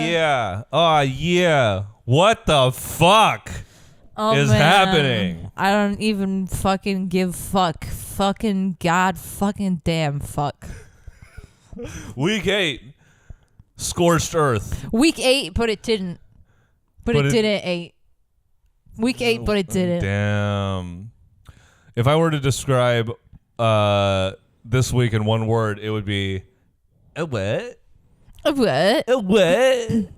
yeah. Oh, yeah. What the fuck is happening? I don't even fucking give fuck. Fucking God fucking damn fuck. Week 8. Scorched earth. Week 8, but it didn't. But it didn't 8. Week 8, but it didn't. Damn. If I were to describe this week in one word, it would be a what? A what? A what?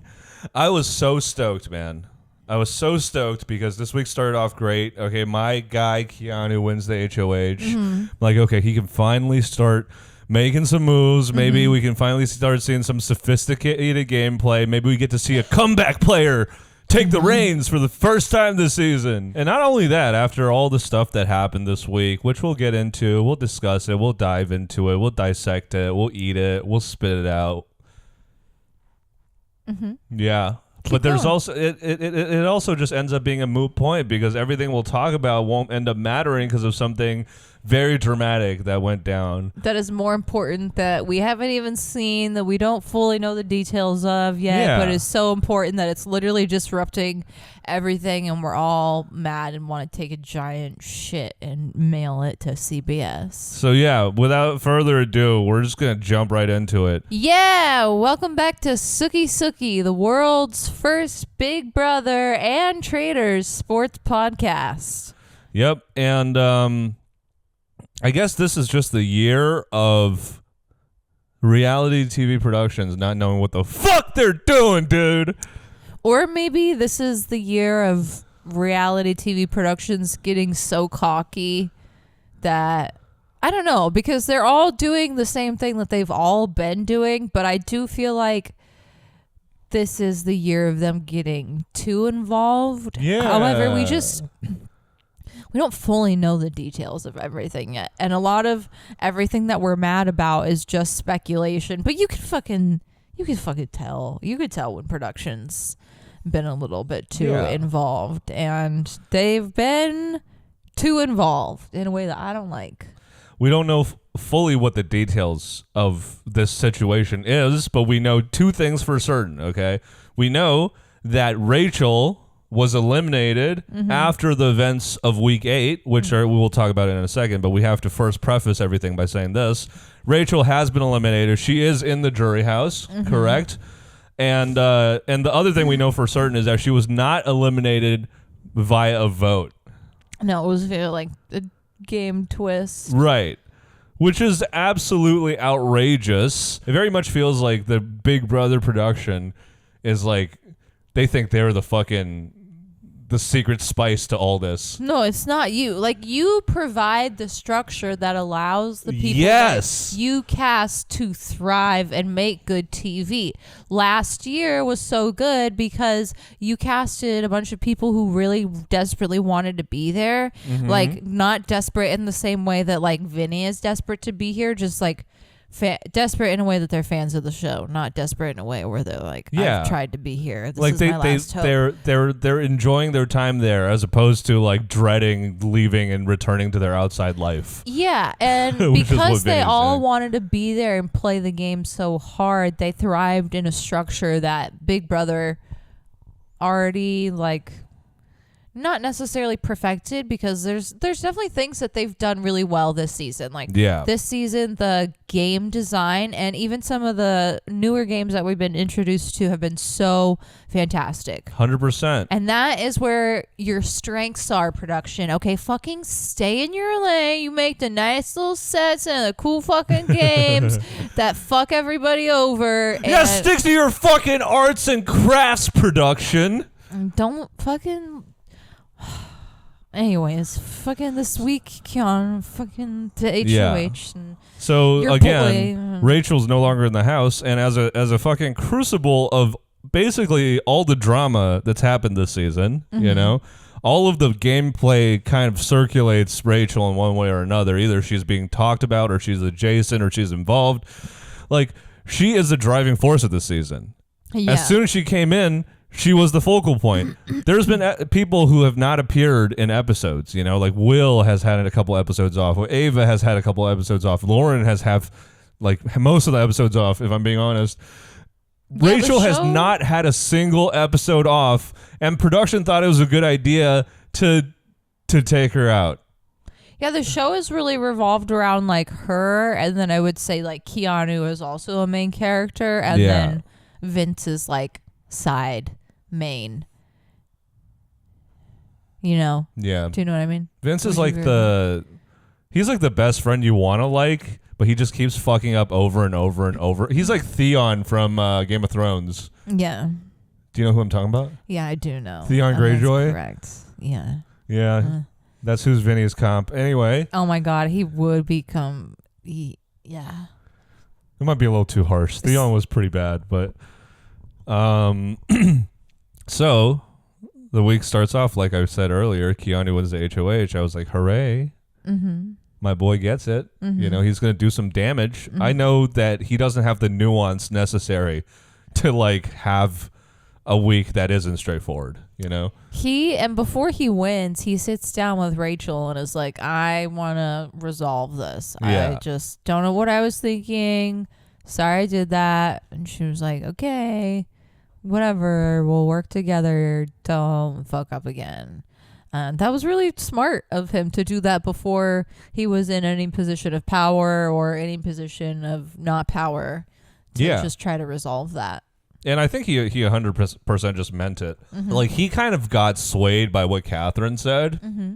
I was so stoked, man. I was so stoked because this week started off great. Okay, my guy Keanu wins the HOH. Mm-hmm. Like, okay, he can finally start making some moves. Maybe we can finally start seeing some sophisticated gameplay. Maybe we get to see a comeback player take the reins for the first time this season. And not only that, after all the stuff that happened this week, which we'll get into, we'll discuss it, we'll dive into it, we'll dissect it, we'll eat it, we'll spit it out. Mm-hmm. Yeah. But there's also it also just ends up being a moot point because everything we'll talk about won't end up mattering because of something very dramatic that went down. That is more important that we haven't even seen, that we don't fully know the details of yet, but it's so important that it's literally disrupting everything and we're all mad and want to take a giant shit and mail it to CBS. So yeah, without further ado, we're just going to jump right into it. Yeah, welcome back to Sooki Sooki, the world's first Big Brother and Traders sports podcast. Yep, and I guess this is just the year of reality TV productions not knowing what the fuck they're doing, dude. Or maybe this is the year of reality TV productions getting so cocky that, I don't know, because they're all doing the same thing that they've all been doing, but I do feel like this is the year of them getting too involved. Yeah. However, we don't fully know the details of everything yet. And a lot of everything that we're mad about is just speculation. But you could fucking tell. You could tell when production's been a little bit too involved. And they've been too involved in a way that I don't like. We don't know fully what the details of this situation is, but we know two things for certain, okay? We know that Rachel was eliminated after the events of week 8, which we will talk about in a second, but we have to first preface everything by saying this. Rachel has been eliminated. She is in the jury house, correct? And the other thing we know for certain is that she was not eliminated via a vote. No, it was via like a game twist. Right. Which is absolutely outrageous. It very much feels like the Big Brother production is like, they think they're the secret spice to all this. No, it's not you. Like, you provide the structure that allows the people that you cast to thrive and make good TV. Last year was so good because you casted a bunch of people who really desperately wanted to be there. Like, not desperate in the same way that, like, Vinny is desperate to be here, just, like, desperate in a way that they're fans of the show, not desperate in a way where they're like, I've tried to be here. This like is my last hope. They're enjoying their time there as opposed to like dreading leaving and returning to their outside life. Yeah, and because they all wanted to be there and play the game so hard, they thrived in a structure that Big Brother already like not necessarily perfected, because there's definitely things that they've done really well this season. Like this season, the game design and even some of the newer games that we've been introduced to have been so fantastic. 100%. And that is where your strengths are, production. Okay, fucking stay in your lane. You make the nice little sets and the cool fucking games that fuck everybody over. Yeah, stick to your fucking arts and crafts, production. Don't fucking... Anyways, fucking this week, Kian, fucking the HOH. Yeah. And so again, Rachel's no longer in the house, and as a fucking crucible of basically all the drama that's happened this season, you know, all of the gameplay kind of circulates Rachel in one way or another. Either she's being talked about, or she's adjacent, or she's involved. Like, she is the driving force of this season. Yeah. As soon as she came in, she was the focal point. There's been people who have not appeared in episodes, you know, like Will has had a couple episodes off. Ava has had a couple episodes off. Lauren has like most of the episodes off, if I'm being honest. Rachel has not had a single episode off, and production thought it was a good idea to take her out. Yeah, the show is really revolved around like her, and then I would say like Keanu is also a main character, and then Vince is like side main. You know? Yeah. Do you know what I mean? Vince is like he's like the best friend you want to like, but he just keeps fucking up over and over and over. He's like Theon from Game of Thrones. Yeah. Do you know who I'm talking about? Yeah, I do know. Theon Greyjoy? That's correct. Yeah. Yeah. That's who's Vinny's comp. Anyway. Oh my God, he would become... yeah. It might be a little too harsh. Theon was pretty bad, but... So, the week starts off, like I said earlier, Keanu wins the HOH. I was like, hooray. Mm-hmm. My boy gets it. Mm-hmm. You know, he's going to do some damage. Mm-hmm. I know that he doesn't have the nuance necessary to, like, have a week that isn't straightforward, you know? And before he wins, he sits down with Rachel and is like, I want to resolve this. Yeah. I just don't know what I was thinking. Sorry I did that. And she was like, okay, whatever. We'll work together. Don't fuck up again. And that was really smart of him to do that before he was in any position of power or any position of not power to just try to resolve that. And I think he 100% just meant it. Mm-hmm. Like, he kind of got swayed by what Catherine said. Mm-hmm.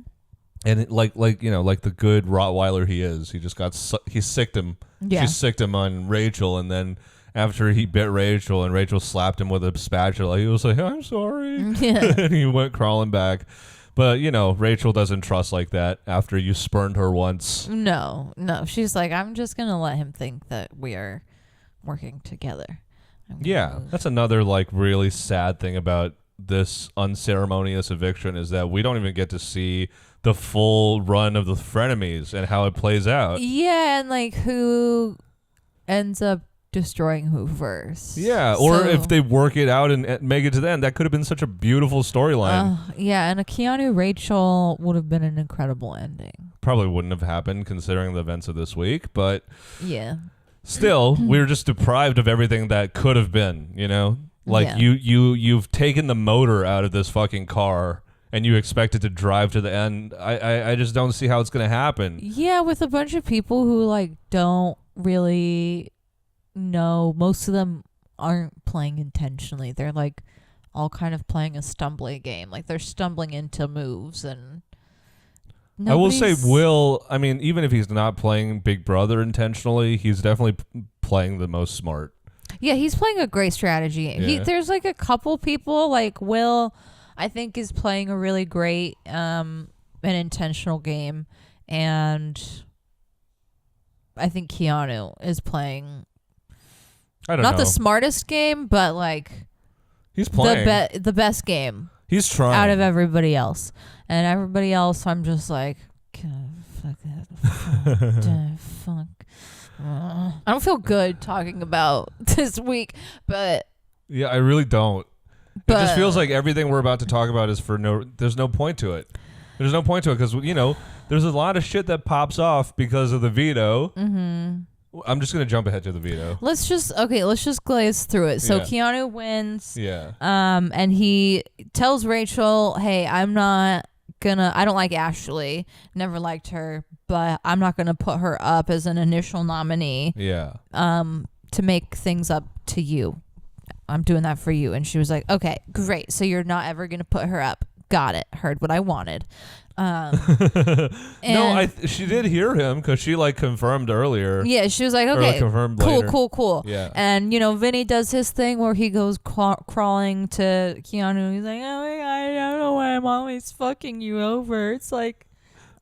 And it, like you know, like the good Rottweiler he is, he just he sicked him. Yeah. She sicked him on Rachel, and then after he bit Rachel and Rachel slapped him with a spatula, he was like, I'm sorry. Yeah. And he went crawling back. But, you know, Rachel doesn't trust like that after you spurned her once. No. She's like, I'm just going to let him think that we are working together. Yeah, that's another like really sad thing about this unceremonious eviction is that we don't even get to see the full run of the frenemies and how it plays out. Yeah, and like who ends up destroying who first. Yeah, or if they work it out and make it to the end, that could have been such a beautiful storyline. Yeah, and a Keanu Rachel would have been an incredible ending. Probably wouldn't have happened considering the events of this week, but yeah. Still, we were just deprived of everything that could have been, you know? Like, you've taken the motor out of this fucking car, and you expect it to drive to the end. I just don't see how it's going to happen. Yeah, with a bunch of people who, like, don't really know. Most of them aren't playing intentionally. They're, like, all kind of playing a stumbling game. Like, they're stumbling into moves, and... I will say Will, I mean, even if he's not playing Big Brother intentionally, he's definitely playing the most smart. Yeah, he's playing a great strategy. Yeah. There's like a couple people, like Will, I think is playing a really great an intentional game. And I think Keanu is playing not the smartest game, but like he's playing the best game. He's trying out of everybody else. And everybody else, I'm just like, fuck that. Fuck. I don't feel good talking about this week, but... Yeah, I really don't. It just feels like everything we're about to talk about is there's no point to it. There's no point to it because, you know, there's a lot of shit that pops off because of the veto. Mm-hmm. I'm just going to jump ahead to the veto. Let's just glaze through it. So Keanu wins. Yeah. And he tells Rachel, hey, I don't like Ashley. Never liked her, but I'm not going to put her up as an initial nominee. Yeah. To make things up to you. I'm doing that for you. And she was like, okay, great. So you're not ever going to put her up. Got it. Heard what I wanted. No, she did hear him because she like confirmed earlier. Yeah, she was like, okay, cool. Yeah. And you know, Vinny does his thing where he goes crawling to Keanu. He's like, oh my God, I don't know why I'm always fucking you over. It's like,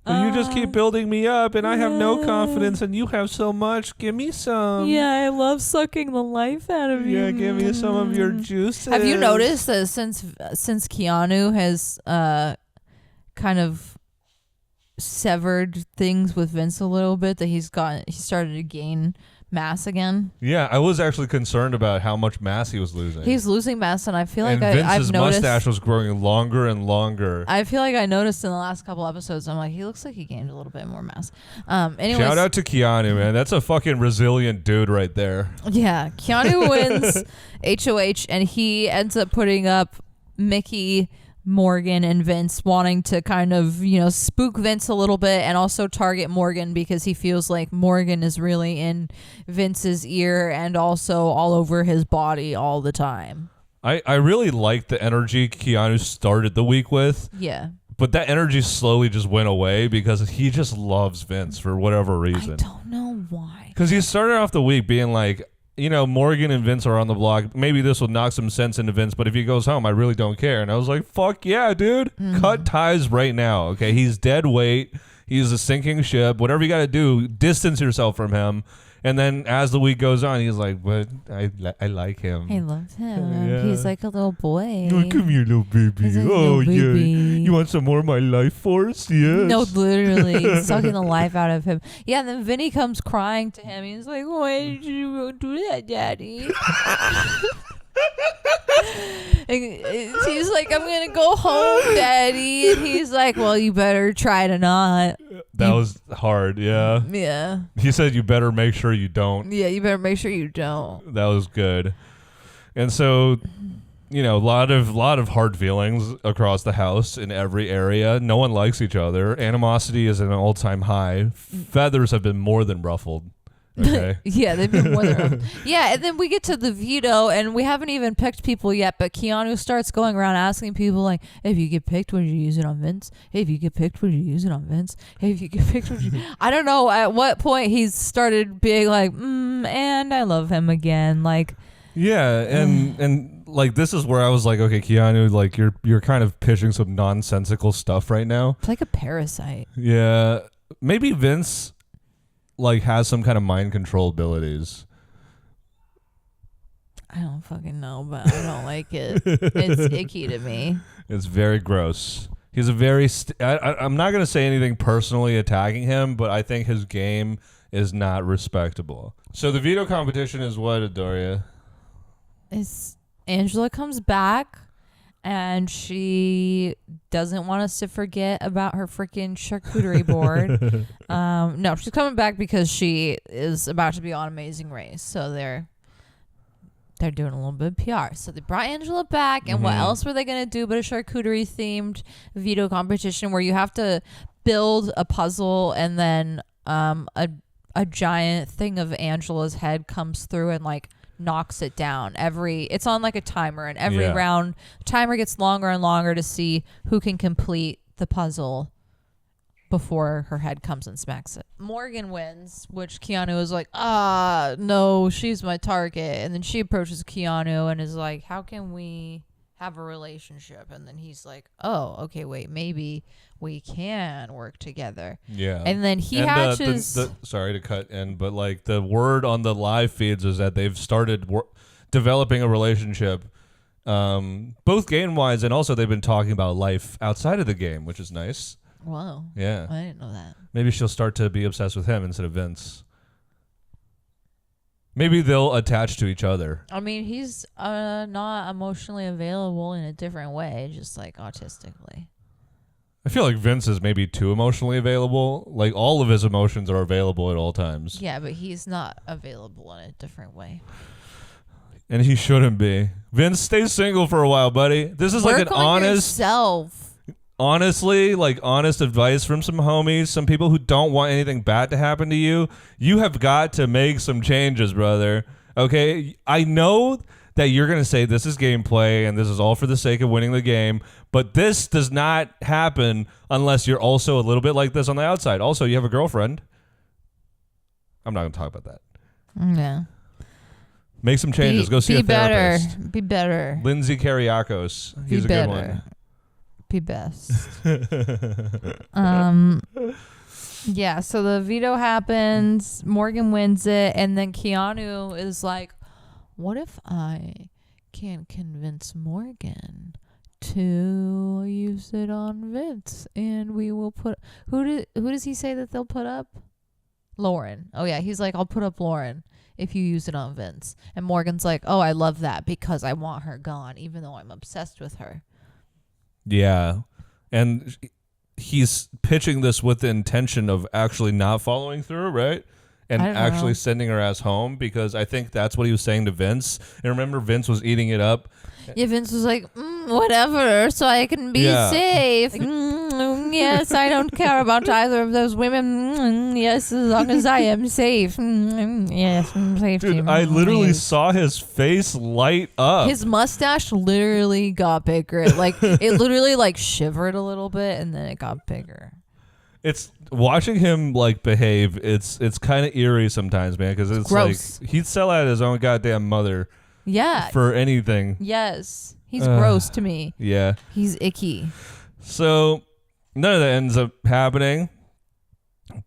you just keep building me up, and I have no confidence, and you have so much. Give me some. Yeah, I love sucking the life out of you. Yeah, give me some of your juices. Have you noticed that since Keanu has kind of severed things with Vince a little bit, that he started to gain mass again. Yeah, I was actually concerned about how much mass he was losing. He's losing mass, and I feel like Vince's I've noticed mustache was growing longer and longer. I feel like I noticed in the last couple episodes, I'm like, he looks like he gained a little bit more mass. Anyways, shout out to Keanu, man. That's a fucking resilient dude right there. Yeah, Keanu wins HOH, and he ends up putting up Mickey, Morgan, and Vince, wanting to kind of, spook Vince a little bit and also target Morgan because he feels like Morgan is really in Vince's ear and also all over his body all the time. I really liked the energy Keanu started the week with. Yeah. But that energy slowly just went away because he just loves Vince for whatever reason. I don't know why. Because he started off the week being like, Morgan and Vince are on the block. Maybe this will knock some sense into Vince, but if he goes home, I really don't care. And I was like, fuck yeah, dude. Mm-hmm. Cut ties right now, okay? He's dead weight. He's a sinking ship. Whatever you got to do, distance yourself from him. And then as the week goes on, he's like, but I like him. I love him. Yeah. He's like a little boy. Oh, come here, little baby. Like little baby. Yeah. You want some more of my life force? Yes. No, literally. Sucking the life out of him. Yeah, and then Vinny comes crying to him. He's like, why did you do that, Daddy? He's like, I'm going to go home, Daddy. And he's like, well, you better try to not. That was hard, yeah. Yeah. He said you better make sure you don't. Yeah, you better make sure you don't. That was good. And so, a lot of hard feelings across the house in every area. No one likes each other. Animosity is at an all-time high. Feathers have been more than ruffled. Okay. Yeah, they've been more than yeah, and then we get to the veto, and we haven't even picked people yet, but Keanu starts going around asking people like, hey, if you get picked, would you use it on Vince? Hey, if you get picked, would you use it on Vince? Hey, if you get picked, would you... I don't know at what point he's started being like, and I love him again. Like, yeah, and like this is where I was like, okay, Keanu, like you're kind of pitching some nonsensical stuff right now. It's like a parasite. Yeah. Maybe Vince like has some kind of mind control abilities. I don't fucking know, but I don't like it. It's icky to me. It's very gross. He's a very I'm not going to say anything personally attacking him, but I think his game is not respectable. So the veto competition is what, Adouria? Angela comes back and she doesn't want us to forget about her freaking charcuterie board. No, she's coming back because she is about to be on Amazing Race. So they're doing a little bit of PR. So they brought Angela back, and what else were they going to do but a charcuterie themed veto competition where you have to build a puzzle and then a giant thing of Angela's head comes through and like knocks it down. It's on like a timer, and every round timer gets longer and longer to see who can complete the puzzle before her head comes and smacks it. Morgan wins, which Keanu is like, no, she's my target. And then she approaches Keanu and is like, how can we have a relationship? And then he's like, oh, okay, wait, maybe we can work together. Yeah. And then he hatches... sorry to cut in, but like the word on the live feeds is that they've started developing a relationship, both game-wise, and also they've been talking about life outside of the game, which is nice. Whoa. Yeah. I didn't know that. Maybe she'll start to be obsessed with him instead of Vince. Maybe they'll attach to each other. I mean, he's not emotionally available in a different way, just like autistically. I feel like Vince is maybe too emotionally available. Like all of his emotions are available at all times. Yeah, but he's not available in a different way. And he shouldn't be. Vince, stay single for a while, buddy. This is like an honest... yourself. Honestly, like honest advice from some homies, some people who don't want anything bad to happen to you. You have got to make some changes, brother. Okay? I know that you're going to say this is gameplay and this is all for the sake of winning the game, but this does not happen unless you're also a little bit like this on the outside. Also, you have a girlfriend. I'm not going to talk about that. Yeah. Make some changes. Go see a therapist. Be better. Lindsay Kariakos. He's a good one. Be best. Yeah, so the veto happens, Morgan wins it, and then Keanu is like, what if I can convince Morgan to use it on Vince, and we will put who does he say that they'll put up? Lauren. Oh yeah, he's like, I'll put up Lauren if you use it on Vince. And Morgan's like, oh, I love that because I want her gone, even though I'm obsessed with her. Yeah. And he's pitching this with the intention of actually not following through, right? And actually sending her ass home, because I think that's what he was saying to Vince. And remember, Vince was eating it up. Yeah, Vince was like, whatever, so I can be safe. Yes, I don't care about either of those women. Yes, as long as I am safe. Yes, safety. Dude, I literally saw his face light up. His mustache literally got bigger. Like, it literally like shivered a little bit, and then it got bigger. It's watching him like behave. It's kind of eerie sometimes, man, because it's gross. Like he'd sell out his own goddamn mother. Yeah. For anything. Yes. He's gross to me. Yeah. He's icky. So none of that ends up happening,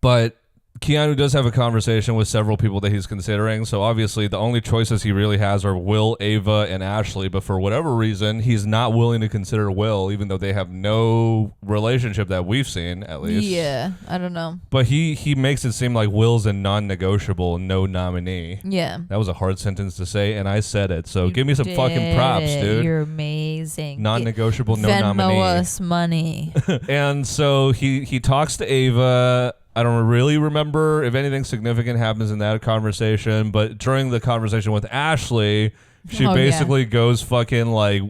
but Keanu does have a conversation with several people that he's considering. So obviously the only choices he really has are Will, Ava, and Ashley. But for whatever reason, he's not willing to consider Will, even though they have no relationship that we've seen, at least. Yeah, I don't know. But he makes it seem like Will's a non-negotiable, no nominee. Yeah. That was a hard sentence to say, and I said it. So give me some fucking props, dude. You're amazing. Non-negotiable, no Venmo nominee. us money. And so he talks to Ava. I don't really remember if anything significant happens in that conversation, but during the conversation with Ashley, she basically goes fucking like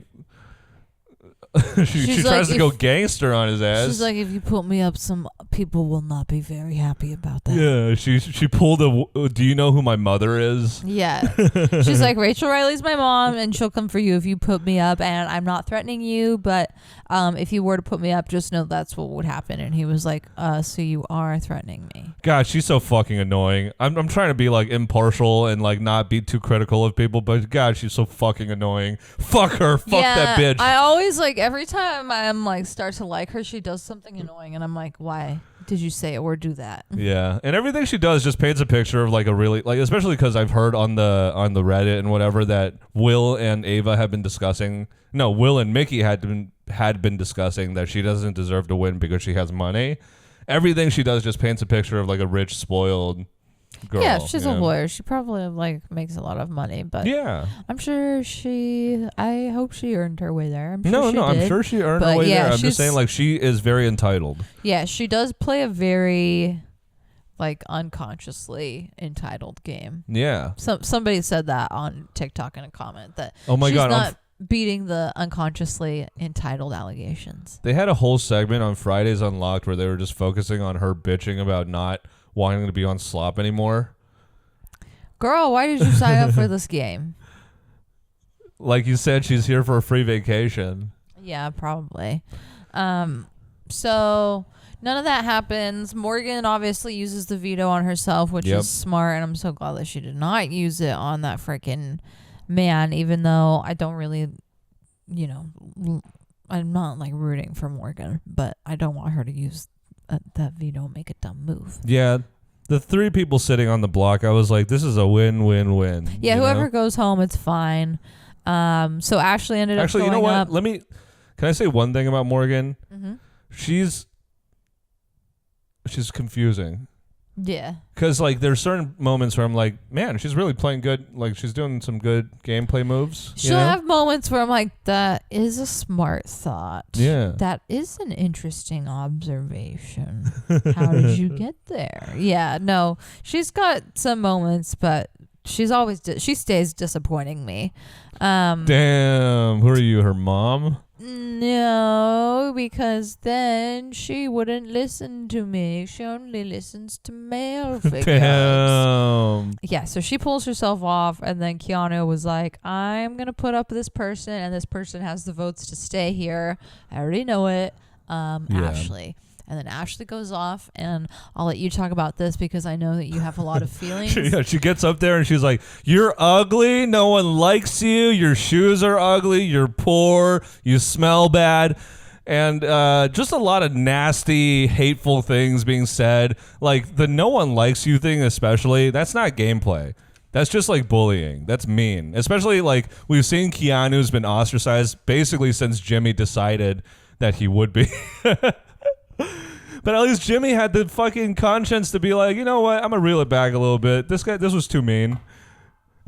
she tries to go gangster on his ass. She's like, if you put me up, some people will not be very happy about that. Yeah, she pulled a, do you know who my mother is? Yeah. She's like, Rachel Riley's my mom, and she'll come for you if you put me up, and I'm not threatening you, but if you were to put me up, just know that's what would happen. And he was like, so you are threatening me. God, she's so fucking annoying. I'm trying to be like impartial and like not be too critical of people, but God, she's so fucking annoying. Fuck her. Fuck that bitch. I always like, every time I'm like start to like her, she does something annoying, and I'm like, why did you say or do that? Yeah, and everything she does just paints a picture of like a really like, especially because I've heard on the Reddit and whatever that Will and Ava have been discussing. No, Will and Mickey had been discussing that she doesn't deserve to win because she has money. Everything she does just paints a picture of like a rich, spoiled girl. Yeah, she's a lawyer. She probably like makes a lot of money, but yeah, I'm sure I hope she earned her way there. I'm sure she earned her way there. I'm just saying, like, she is very entitled. Yeah, she does play a very like unconsciously entitled game. Yeah. Somebody said that on TikTok in a comment that she's not beating the unconsciously entitled allegations. They had a whole segment on Fridays Unlocked where they were just focusing on her bitching about not wanting to be on Slop anymore. Girl, why did you sign up for this game? Like you said, she's here for a free vacation. Yeah, probably. So none of that happens. Morgan obviously uses the veto on herself, which is smart, and I'm so glad that she did not use it on that freaking man, even though I don't really, I'm not like rooting for Morgan, but I don't want her to use that veto and make a dumb move. Yeah. The three people sitting on the block, I was like, this is a win-win-win. Yeah, whoever goes home, it's fine. So Ashley ended up going you know what? up. Can I say one thing about Morgan? Mm-hmm. She's confusing. Yeah. Because, like, there's certain moments where I'm like, man, she's really playing good. Like, she's doing some good gameplay moves. She'll have moments where I'm like, that is a smart thought. Yeah. That is an interesting observation. How did you get there? Yeah, no. She's got some moments, but she stays disappointing me. Damn. Who are you, her mom? No, because then she wouldn't listen to me. She only listens to male figures. Damn. Yeah, so she pulls herself off, and then Keanu was like, I'm going to put up this person, and this person has the votes to stay here. I already know it. Ashley. And then Ashley goes off, and I'll let you talk about this because I know that you have a lot of feelings. She gets up there and she's like, you're ugly. No one likes you. Your shoes are ugly. You're poor. You smell bad. And just a lot of nasty, hateful things being said. Like the no one likes you thing especially, that's not gameplay. That's just like bullying. That's mean. Especially like we've seen Keanu's been ostracized basically since Jimmy decided that he would be. But at least Jimmy had the fucking conscience to be like, you know what? I'm going to reel it back a little bit. This was too mean.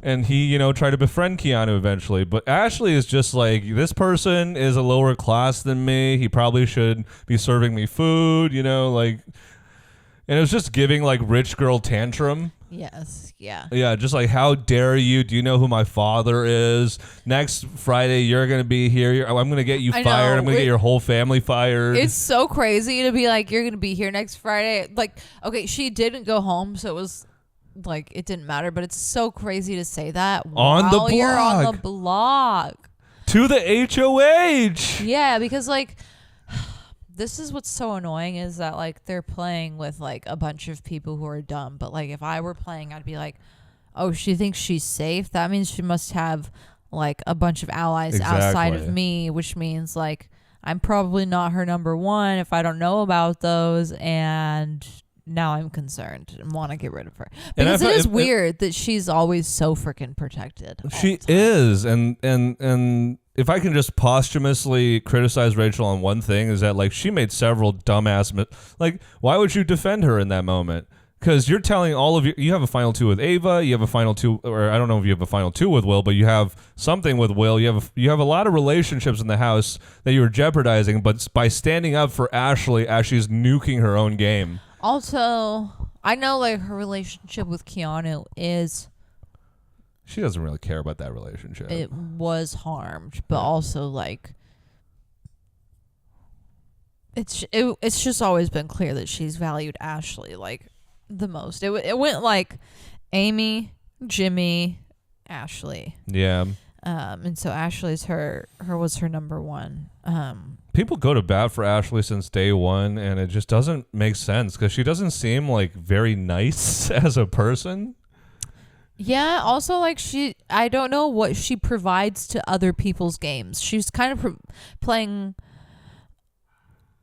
And he, tried to befriend Keanu eventually. But Ashley is just like, this person is a lower class than me. He probably should be serving me food, like. And it was just giving like rich girl tantrum. Yes. Yeah. Yeah. Just like, how dare you? Do you know who my father is? Next Friday, you're going to be here. I'm going to get you fired. I'm going to get your whole family fired. It's so crazy to be like, you're going to be here next Friday. Like, okay, she didn't go home. So it was like, it didn't matter. But it's so crazy to say that on the block. You're on the block. To the HOH. Yeah. Because like, this is what's so annoying is that like they're playing with like a bunch of people who are dumb. But like if I were playing, I'd be like, oh, she thinks she's safe. That means she must have like a bunch of allies outside of me, which means like I'm probably not her number one if I don't know about those. And now I'm concerned and want to get rid of her. Because it is weird that she's always so freaking protected. She is. And if I can just posthumously criticize Rachel on one thing, is that like she made several dumbass like, why would you defend her in that moment? Because you're telling all of you have a final 2 with Ava, you have a final 2, or I don't know if you have a final 2 with Will, but you have something with Will. You have a lot of relationships in the house that you were jeopardizing, but by standing up for Ashley, Ashley's nuking her own game. Also, I know like her relationship with Keanu is. She doesn't really care about that relationship. It was harmed, but also like it's just always been clear that she's valued Ashley like the most. It went like Amy, Jimmy, Ashley. Yeah. And so Ashley's was her number one. People go to bat for Ashley since day one, and it just doesn't make sense because she doesn't seem like very nice as a person. Yeah, also like I don't know what she provides to other people's games. She's kind of playing.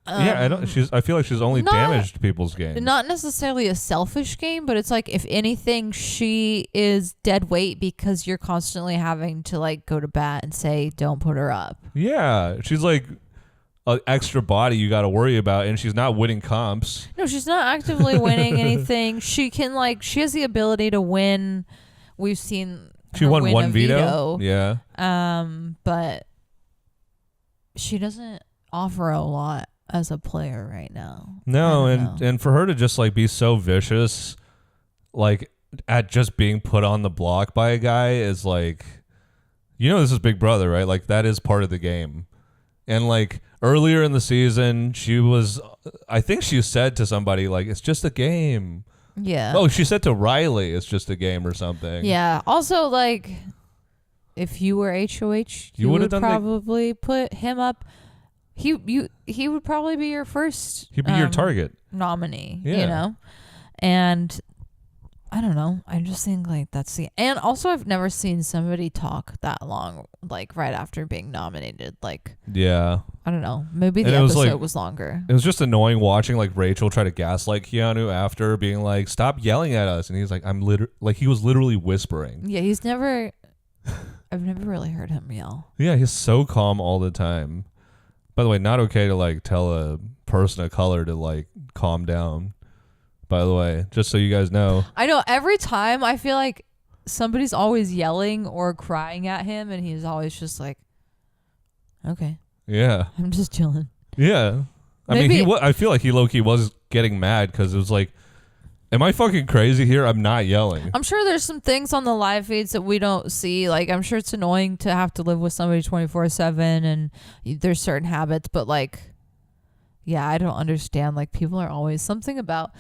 I feel like she's only damaged people's games. Not necessarily a selfish game, but it's like if anything, she is dead weight because you're constantly having to like go to bat and say, "Don't put her up." Yeah, she's like an extra body you got to worry about, and she's not winning comps. No, she's not actively winning anything. She has the ability to win. We've seen she won one veto. Yeah. But she doesn't offer a lot as a player right now. No, and for her to just like be so vicious, like at just being put on the block by a guy is like, this is Big Brother, right? Like that is part of the game. And like earlier in the season, I think she said to somebody like, "It's just a game." Yeah. Oh, she said to Riley, "It's just a game" or something. Yeah. Also, like, if you were HOH, you would probably put him up. He would probably be your first. He'd be your target nominee. Yeah. And I don't know. I just think like and also I've never seen somebody talk that long, like right after being nominated. Like, yeah. I don't know. Maybe the episode was longer. It was just annoying watching like Rachel try to gaslight Keanu after being like, "Stop yelling at us," and he's like, he was literally whispering. Yeah, I've never really heard him yell. Yeah, he's so calm all the time. By the way, not okay to like tell a person of color to like calm down. By the way, just so you guys know. I know every time I feel like somebody's always yelling or crying at him, and he's always just like, "Okay." Yeah. I'm just chilling. Yeah. I feel like he low-key was getting mad because it was like, am I fucking crazy here? I'm not yelling. I'm sure there's some things on the live feeds that we don't see. Like, I'm sure it's annoying to have to live with somebody 24/7 and there's certain habits, but like, yeah, I don't understand. Like, people are always something about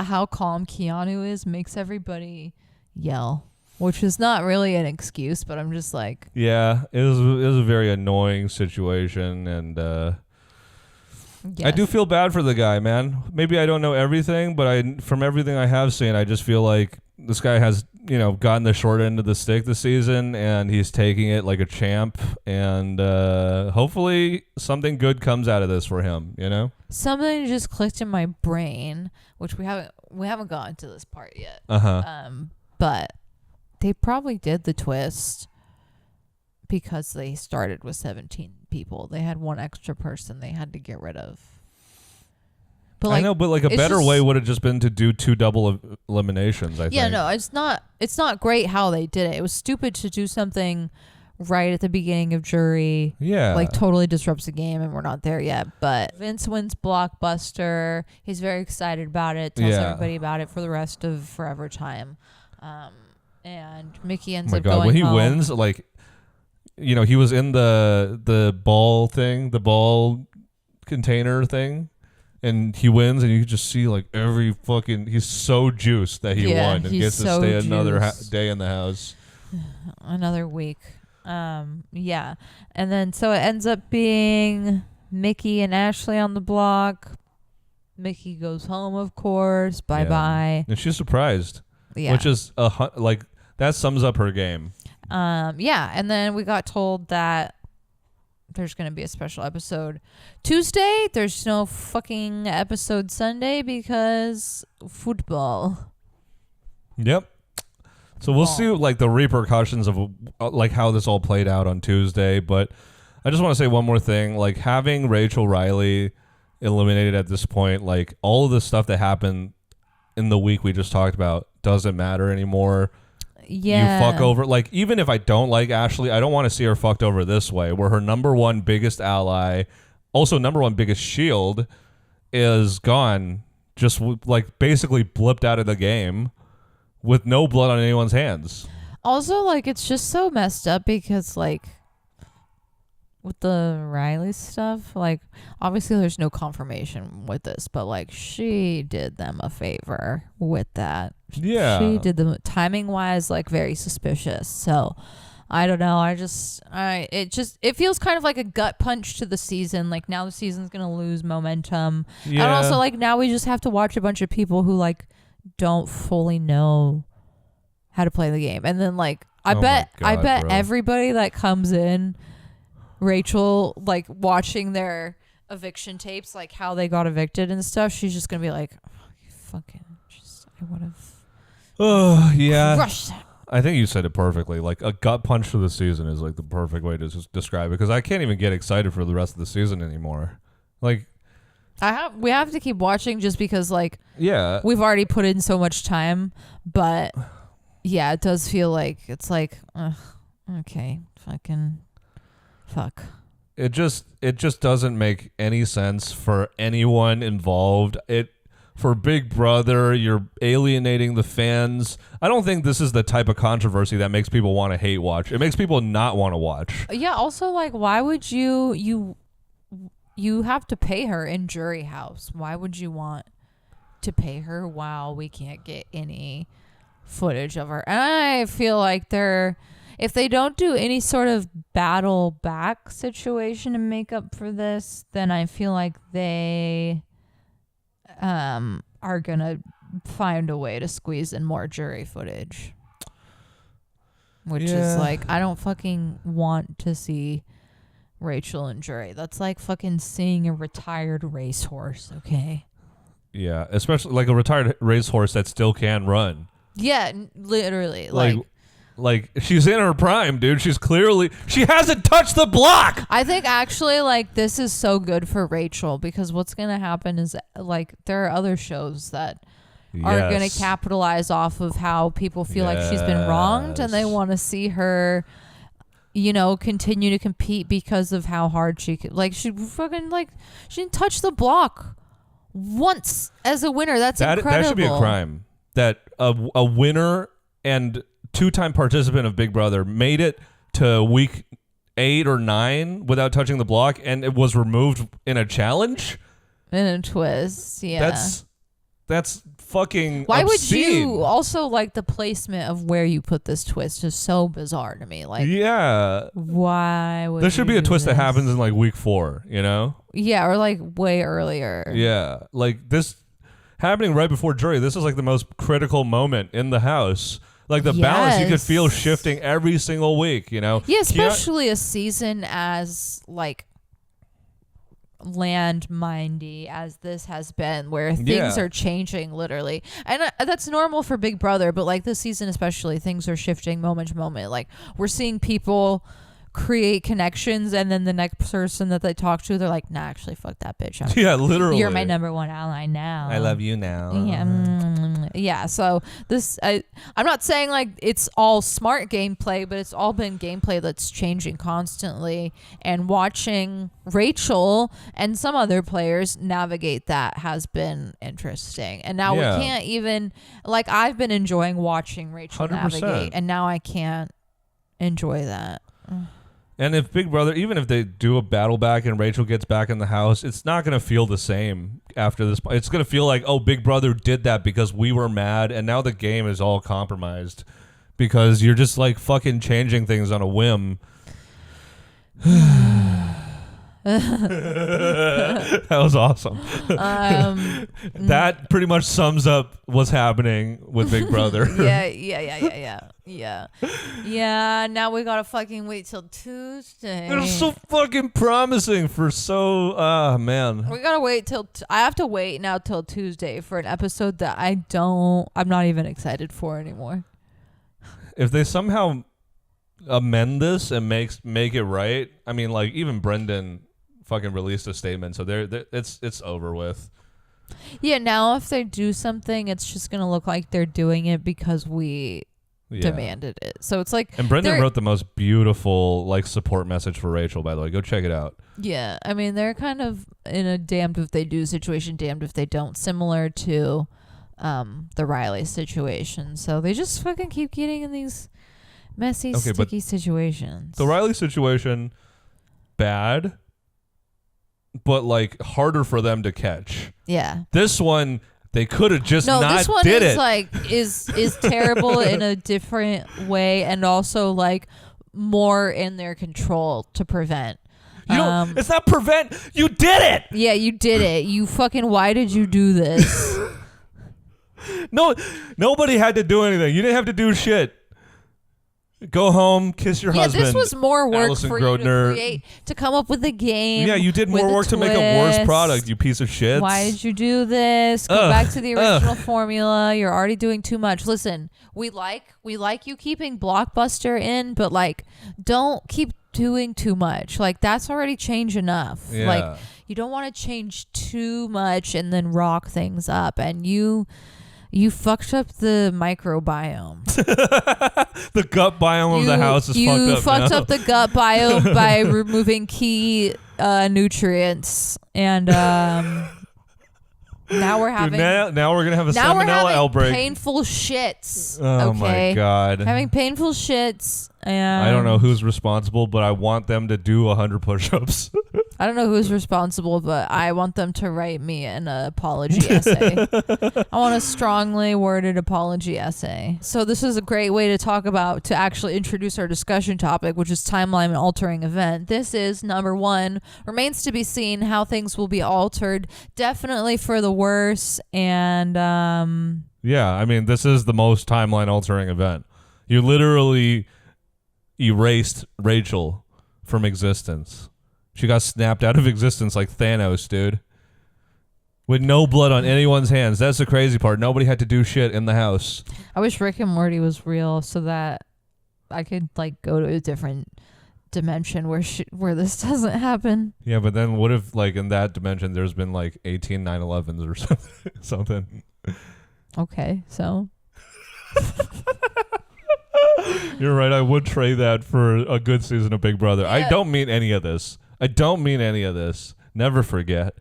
how calm Keanu is makes everybody yell. Which is not really an excuse, but I'm just like... Yeah, it was a very annoying situation, and yes. I do feel bad for the guy, man. Maybe I don't know everything, but from everything I have seen, I just feel like this guy has, gotten the short end of the stick this season, and he's taking it like a champ, and hopefully something good comes out of this for him, Something just clicked in my brain, which we haven't gotten to this part yet. But... they probably did the twist because they started with 17 people. They had one extra person they had to get rid of. But like, I know, but like a better way would have just been to do 2 double eliminations, I think. Yeah, no, it's not great how they did it. It was stupid to do something right at the beginning of jury. Yeah. Like totally disrupts the game, and we're not there yet. But Vince wins Blockbuster. He's very excited about it. Tells everybody about it for the rest of forever time. And Mickey ends up going home. When he wins, like, you know, he was in the ball thing, the ball container thing. And he wins, and you just see like every fucking. He's so juiced that he won and gets to stay another day in the house, another week. Yeah, and then so it ends up being Mickey and Ashley on the block. Mickey goes home, of course. Bye bye. And she's surprised, which is like that sums up her game. Yeah, and then we got told that there's going to be a special episode Tuesday. There's no fucking episode Sunday because football. Yep. So we'll see like the repercussions of like how this all played out on Tuesday. But I just want to say one more thing. Like having Rachel Riley eliminated at this point, like all of the stuff that happened in the week we just talked about doesn't matter anymore. Yeah. You fuck over. Like, even if I don't like Ashley, I don't want to see her fucked over this way, where her number one biggest ally, also number one biggest shield, is gone. Just like basically blipped out of the game with no blood on anyone's hands. Also, like, it's just so messed up because, like, with the Riley stuff, like, obviously there's no confirmation with this, but, like, she did them a favor with that. Yeah. She did them timing-wise, like, very suspicious. So, I don't know. It feels kind of like a gut punch to the season. Like, now the season's going to lose momentum. Yeah. And also, like, now we just have to watch a bunch of people who, like, don't fully know how to play the game. And then, like, I bet everybody that comes in, Rachel, like, watching their eviction tapes, like how they got evicted and stuff, she's just gonna be like, I would have crushed that. I think you said it perfectly. Like, a gut punch for the season is like the perfect way to just describe it, because I can't even get excited for the rest of the season anymore. Like, we have to keep watching just because, like, we've already put in so much time, but yeah, it does feel like it's like, okay, fuck. It just doesn't make any sense for anyone involved. For Big Brother, you're alienating the fans. I don't think this is the type of controversy that makes people want to hate watch. It makes people not want to watch. Yeah, also, like, why would you have to pay her in Jury House? Why would you want to pay her while we can't get any footage of her? And I feel like if they don't do any sort of battle back situation to make up for this, then I feel like they are going to find a way to squeeze in more jury footage. Which is like, I don't fucking want to see Rachel and jury. That's like fucking seeing a retired racehorse, okay? Yeah, especially like a retired racehorse that still can run. Yeah, literally. Like, she's in her prime, dude. She hasn't touched the block. I think actually, like, this is so good for Rachel, because what's going to happen is, like, there are other shows that are going to capitalize off of how people feel like she's been wronged, and they want to see her, you know, continue to compete because of how hard she could. Like, she didn't touch the block once as a winner. That's incredible. That should be a crime. That a winner and two-time participant of Big Brother made it to week 8 or 9 without touching the block, and it was removed in a challenge? In a twist, yeah. That's fucking Why obscene. would you also, like, the placement of where you put this twist is so bizarre to me. Like, yeah. Why would there should be a twist that happens in, like, week 4, you know? Yeah, or, like, way earlier. Yeah. Like, this happening right before jury, this is, like, the most critical moment in the house. Like, the balance you could feel shifting every single week, you know? Yeah, especially a season as, like, landmindy as this has been, where things are changing literally. And that's normal for Big Brother, but, like, this season especially, things are shifting moment to moment. Like, we're seeing people create connections, and then the next person that they talk to, they're like, nah, actually, fuck that bitch. Yeah, literally. You're my number one ally now. I love you now. Yeah. Yeah. So I'm not saying like it's all smart gameplay, but it's all been gameplay that's changing constantly. And watching Rachel and some other players navigate that has been interesting. And now we can't even, like, I've been enjoying watching Rachel 100%. navigate, and now I can't enjoy that. And if Big Brother, even if they do a battle back and Rachel gets back in the house, it's not going to feel the same after this. It's going to feel like, oh, Big Brother did that because we were mad, and now the game is all compromised because you're just like fucking changing things on a whim. That was awesome. That pretty much sums up what's happening with Big Brother. Yeah, now we gotta fucking wait till Tuesday. It's so fucking promising for man. We gotta wait till I have to wait now till Tuesday for an episode that I'm not even excited for anymore. If they somehow amend this and make it right, I mean, like, even Brendan fucking released a statement, so it's over with. Yeah, now if they do something, it's just gonna look like they're doing it because we demanded it. So it's like, and Brendan wrote the most beautiful like support message for Rachel, by the way. Go check it out. Yeah, I mean, they're kind of in a damned if they do situation, damned if they don't, similar to the Riley situation. So they just fucking keep getting in these messy, sticky situations. The Riley situation, bad, but like harder for them to catch. Yeah. This one, they could have just not did it. No, this one is like is terrible in a different way, and also like more in their control to prevent. It's not prevent. You did it. Yeah, you did it. You fucking. Why did you do this? No, nobody had to do anything. You didn't have to do shit. Go home, kiss your husband. Yeah, this was more work Allison for Grodner. You to create, to come up with a game. Yeah, you did more work to make a worse product, you piece of shit. Why did you do this? Go back to the original formula. You're already doing too much. Listen, we like you keeping Blockbuster in, but like, don't keep doing too much. Like, that's already changed enough. Yeah. Like, you don't want to change too much and then rock things up. And you fucked up the microbiome. The gut biome of the house is fucked up. You fucked up the gut biome by removing key nutrients, and now we're having now we're gonna have a salmonella outbreak. Painful shits. Oh my god, having painful shits. And I don't know who's responsible, but I want them to do 100 push-ups. I don't know who's responsible, but I want them to write me an apology essay. I want a strongly worded apology essay. So this is a great way to actually introduce our discussion topic, which is timeline altering event. This is number 1. Remains to be seen how things will be altered. Definitely for the worse. And yeah, I mean, this is the most timeline altering event. You literally erased Rachel from existence. She got snapped out of existence like Thanos, dude. With no blood on anyone's hands. That's the crazy part. Nobody had to do shit in the house. I wish Rick and Morty was real so that I could like go to a different dimension where this doesn't happen. Yeah, but then what if like in that dimension there's been like 18 9/11s or something? Okay, so you're right. I would trade that for a good season of Big Brother. Yeah. I don't mean any of this. Never forget.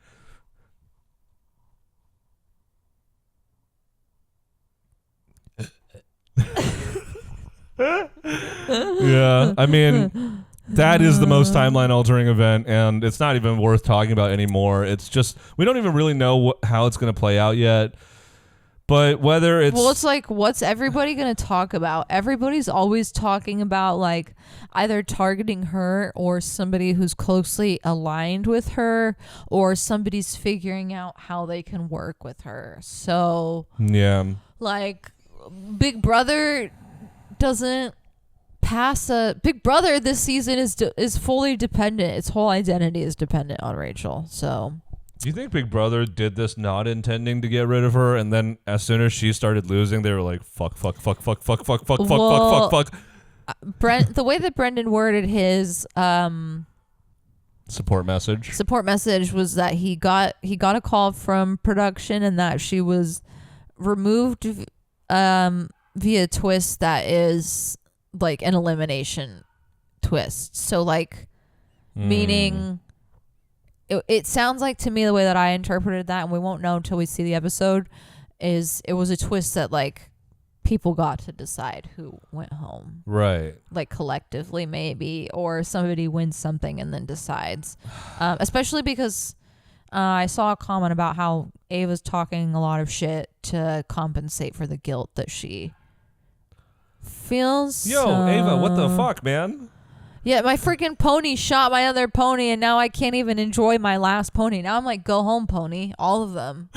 Yeah, I mean, that is the most timeline altering event, and it's not even worth talking about anymore. It's just, we don't even really know how it's going to play out yet. But whether it's... Well, it's like, what's everybody going to talk about? Everybody's always talking about, like, either targeting her or somebody who's closely aligned with her, or somebody's figuring out how they can work with her. So... Yeah. Like, Big Brother doesn't pass a... Big Brother this season is fully dependent. Its whole identity is dependent on Rachel, so... Do you think Big Brother did this not intending to get rid of her, and then as soon as she started losing, they were like, fuck. the way that Brendan worded his support message was that he got a call from production and that she was removed via twist that is like an elimination twist. So like meaning it sounds like to me the way that I interpreted that, and we won't know until we see the episode, is it was a twist that like people got to decide who went home. Right. Like collectively maybe, or somebody wins something and then decides. Especially because I saw a comment about how Ava's talking a lot of shit to compensate for the guilt that she feels. Yo, Ava, what the fuck, man? Yeah, my freaking pony shot my other pony and now I can't even enjoy my last pony. Now I'm like, go home, pony. All of them.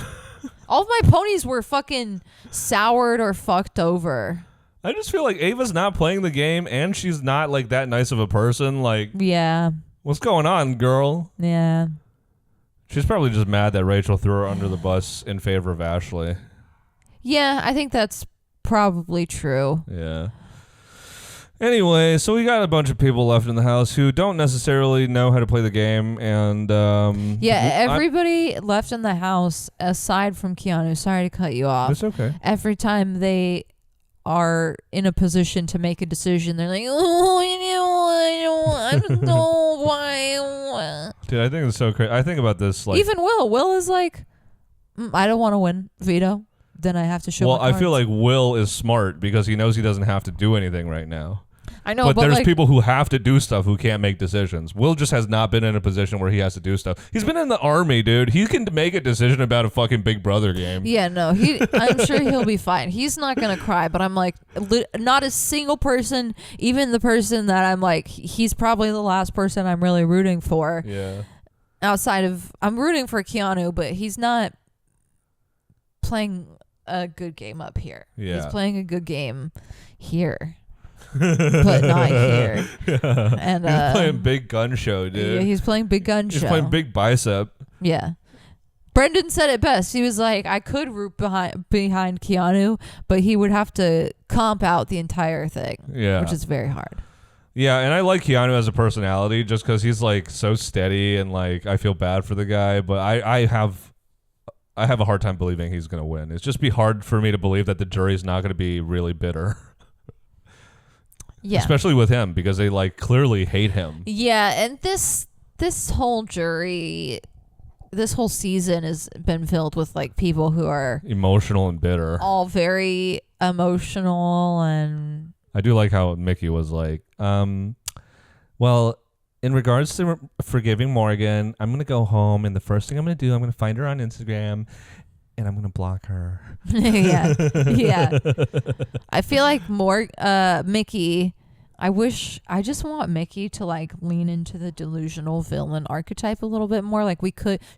All of my ponies were fucking soured or fucked over. I just feel like Ava's not playing the game and she's not like that nice of a person. Like, yeah. What's going on, girl? Yeah. She's probably just mad that Rachel threw her under the bus in favor of Ashley. Yeah, I think that's probably true. Yeah. Anyway, so we got a bunch of people left in the house who don't necessarily know how to play the game, and everybody left in the house aside from Keanu. Sorry to cut you off. It's okay. Every time they are in a position to make a decision, they're like, "Oh, I don't know why." Dude, I think it's so crazy. I think about this like even Will. Will is like, I don't want to win. Veto. Then I have to show. Well, I feel like Will is smart because he knows he doesn't have to do anything right now. I know, but there's like, people who have to do stuff who can't make decisions. Will just has not been in a position where he has to do stuff. He's been in the army, dude. He can make a decision about a fucking Big Brother game. Yeah, no, I'm sure he'll be fine. He's not gonna cry, but I'm like, not a single person, even the person that I'm like, he's probably the last person I'm really rooting for. Yeah. Outside of, I'm rooting for Keanu, but he's not playing a good game up here. Yeah. He's playing a good game here. But not here. Yeah. And he's playing Big Gun Show, dude. Yeah, he's playing Big Gun Show. He's playing Big Bicep. Yeah. Brendan said it best. He was like, I could root behind Keanu, but he would have to comp out the entire thing. Yeah. Which is very hard. Yeah, and I like Keanu as a personality just because he's like so steady and like I feel bad for the guy, but I have a hard time believing he's going to win. It's just be hard for me to believe that the jury's not going to be really bitter. Yeah. Especially with him because they like clearly hate him. Yeah, and this whole jury, this whole season has been filled with like people who are emotional and bitter. All very emotional, and I do like how Mickey was like, well, in regards to forgiving Morgan, I'm going to go home and the first thing I'm going to do, I'm going to find her on Instagram and I'm going to block her. Yeah. Yeah. I feel like Mickey, I just want Mickey to like lean into the delusional villain archetype a little bit more. Like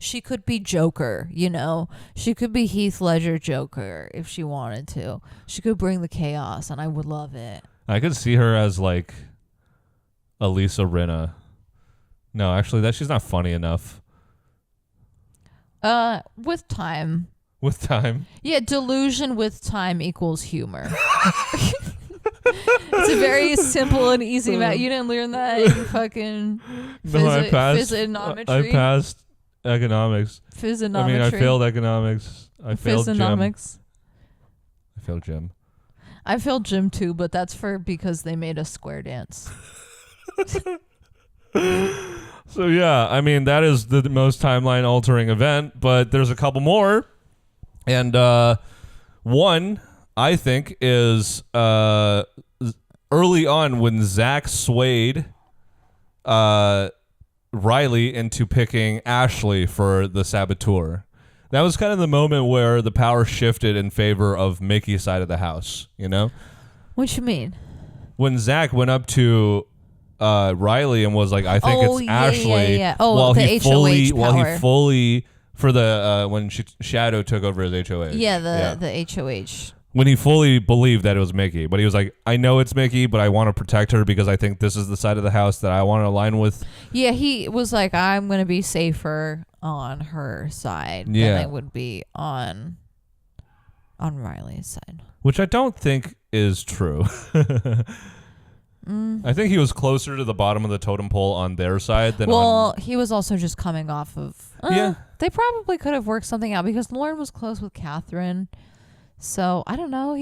she could be Joker, you know? She could be Heath Ledger Joker if she wanted to. She could bring the chaos and I would love it. I could see her as like Elisa Rinna. No, actually she's not funny enough. With time. With time? Yeah, delusion with time equals humor. It's a very simple and easy math. You didn't learn that in fucking physiognometry? I passed economics. Physiognometry. I mean, I failed economics. I failed gym. I failed gym. I failed gym too, but that's because they made us square dance. So yeah, I mean, that is the most timeline altering event, but there's a couple more. And one, I think, is early on when Zach swayed Riley into picking Ashley for the saboteur. That was kind of the moment where the power shifted in favor of Mickey's side of the house, you know? What you mean? When Zach went up to Riley and was like, I think it's Ashley. Yeah. Oh, the HOH power. While he fully... For the when Shadow took over his HOH. Yeah, the HOH. When he fully believed that it was Mickey. But he was like, I know it's Mickey, but I want to protect her because I think this is the side of the house that I want to align with. Yeah, he was like, I'm going to be safer on her side than I would be on Riley's side. Which I don't think is true. I think he was closer to the bottom of the totem pole on their side than he was also just coming off of... They probably could have worked something out because Lauren was close with Catherine. So, I don't know.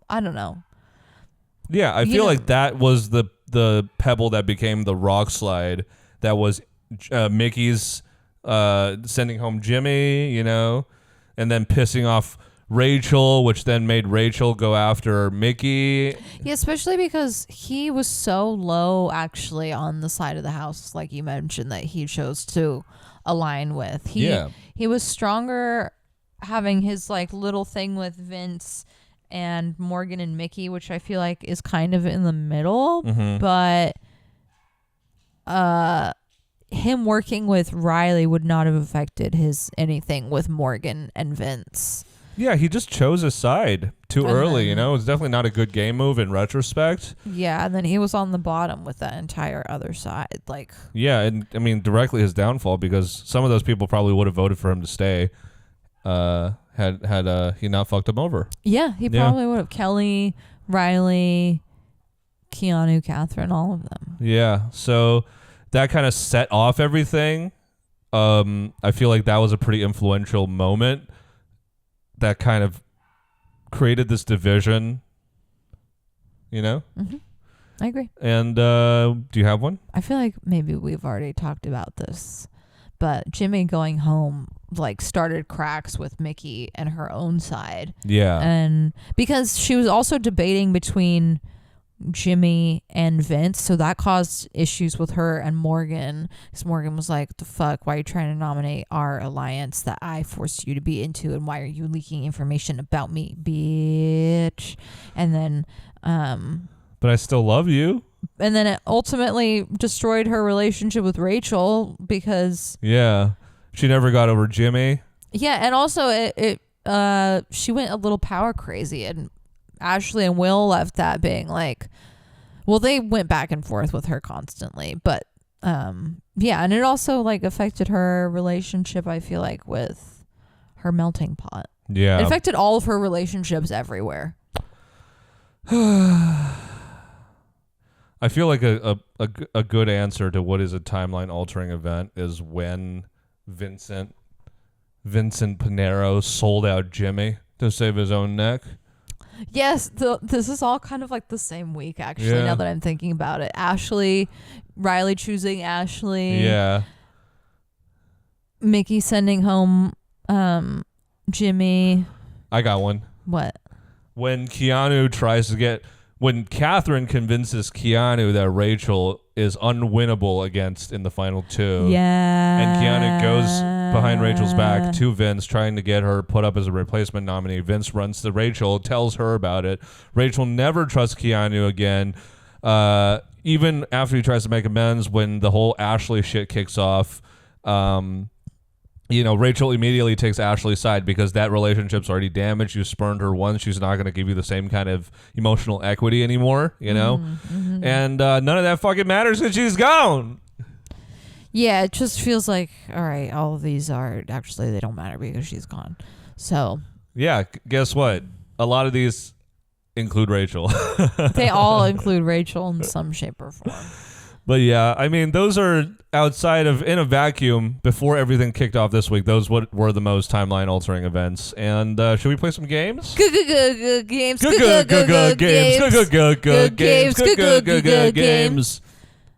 I don't know. Yeah, I feel like that was the pebble that became the rock slide. That was Mickey's sending home Jimmy, and then pissing off Rachel, which then made Rachel go after Mickey. Yeah, especially because he was so low actually on the side of the house, like you mentioned, that he chose to align with. He was stronger having his like little thing with Vince and Morgan and Mickey, which I feel like is kind of in the middle, but him working with Riley would not have affected his anything with Morgan and Vince. Yeah, he just chose a side too early, It was definitely not a good game move in retrospect. Yeah, and then he was on the bottom with that entire other side. Yeah, and I mean, directly his downfall, because some of those people probably would have voted for him to stay had he not fucked him over. Yeah, he probably would have. Kelly, Riley, Keanu, Catherine, all of them. Yeah, so that kind of set off everything. I feel like that was a pretty influential moment that kind of created this division, Mm-hmm. I agree. And do you have one? I feel like maybe we've already talked about this, but Jimmy going home started cracks with Mickey and her own side. Yeah. And because she was also debating between Jimmy and Vince, so that caused issues with her and Morgan, because Morgan was like, the fuck, why are you trying to nominate our alliance that I forced you to be into, and why are you leaking information about me, bitch? And then but I still love you. And then it ultimately destroyed her relationship with Rachel because she never got over Jimmy. Yeah, and also it she went a little power crazy, and Ashley and Will left that being like, well, they went back and forth with her constantly, but and it also affected her relationship, I feel like, with her melting pot. Yeah. It affected all of her relationships everywhere. I feel like a good answer to what is a timeline altering event is when Vincent Pinero sold out Jimmy to save his own neck. Yes, this is all kind of like the same week, actually, now that I'm thinking about it. Riley choosing Ashley. Yeah. Mickey sending home Jimmy. I got one. What? When Catherine convinces Keanu that Rachel is unwinnable against in the final two. Yeah. And Keanu goes behind Rachel's back to Vince, trying to get her put up as a replacement nominee. Vince runs to Rachel, tells her about it. Rachel never trusts Keanu again. Even after he tries to make amends, when the whole Ashley shit kicks off, Rachel immediately takes Ashley's side because that relationship's already damaged. You spurned her once. She's not going to give you the same kind of emotional equity anymore, Mm-hmm. And none of that fucking matters because she's gone. Yeah, it just feels like, all right, all of these they don't matter because she's gone. So. Yeah, guess what? A lot of these include Rachel. They all include Rachel in some shape or form. But yeah, I mean, those are outside of, in a vacuum, before everything kicked off this week, those were the most timeline-altering events. And should we play some games? Games. Games.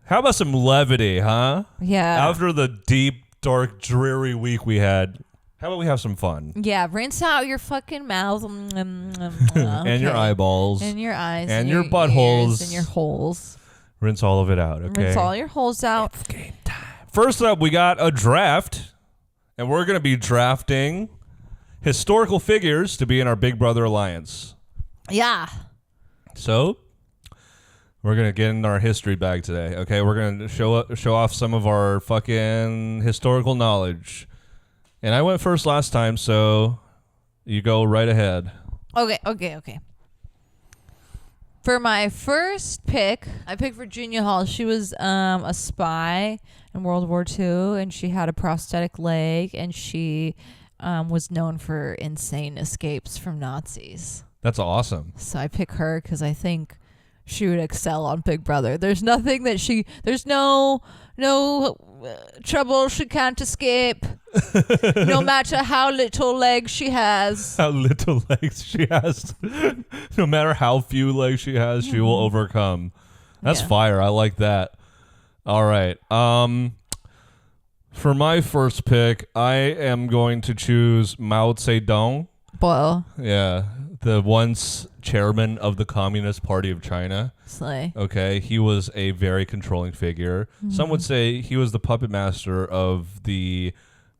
How about some levity, huh? Yeah. After the deep, dark, dreary week we had, how about we have some fun? Yeah, rinse out your fucking mouth. And your eyeballs. And your eyes. And your buttholes. And your holes. Rinse all of it out, okay? Rinse all your holes out. It's game time. First up, we got a draft, and we're going to be drafting historical figures to be in our Big Brother Alliance. Yeah. So, we're going to get in our history bag today, okay? We're going to show off some of our fucking historical knowledge. And I went first last time, so you go right ahead. Okay. For my first pick, I picked Virginia Hall. She was a spy in World War II, and she had a prosthetic leg, and she was known for insane escapes from Nazis. That's awesome. So I pick her because I think she would excel on Big Brother. There's nothing that there's no trouble she can't escape. No matter how little legs she has. How little legs she has. No matter how few legs she has, she will overcome. That's fire. I like that. All right. For my first pick, I am going to choose Mao Zedong. Well. Yeah. The once chairman of the Communist Party of China. Slay. Okay. He was a very controlling figure. Mm-hmm. Some would say he was the puppet master of the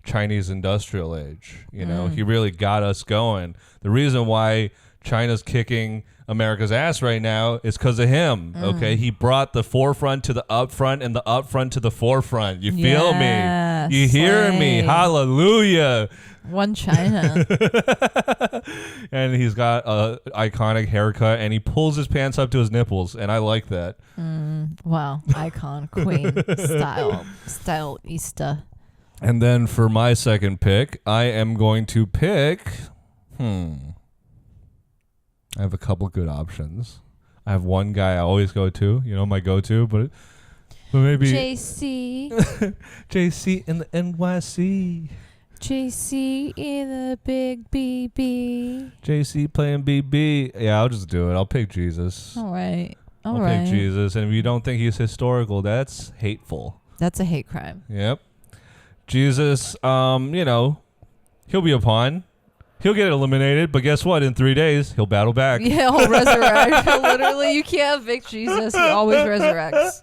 Chinese industrial age. You know, he really got us going. The reason why China's kicking America's ass right now is because of him. Okay, he brought the forefront to the upfront and the upfront to the forefront. You feel me? You hear me? Hallelujah! One China. And he's got a iconic haircut, and he pulls his pants up to his nipples, and I like that. Wow, icon, queen, styleista. And then for my second pick, I am going to pick. I have a couple good options. I have one guy I always go to, my go-to, but maybe JC. JC in the NYC. JC in the big BB. JC playing BB. Yeah, I'll just do it. I'll pick Jesus. All right. I'll pick Jesus. And if you don't think he's historical, that's hateful. That's a hate crime. Yep. Jesus, he'll be a pawn. He'll get eliminated, but guess what? In 3 days, he'll battle back. Yeah, he'll resurrect. Literally, you can't evict Jesus. He always resurrects.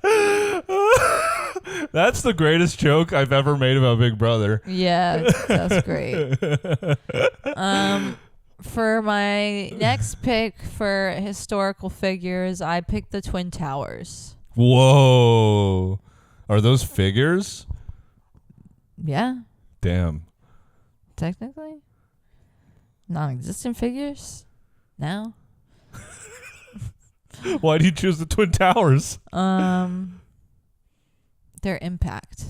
That's the greatest joke I've ever made about Big Brother. Yeah, that's great. For my next pick for historical figures, I picked the Twin Towers. Whoa. Are those figures? Yeah. Damn. Technically. Non-existent figures? No. Why do you choose the Twin Towers? Their impact.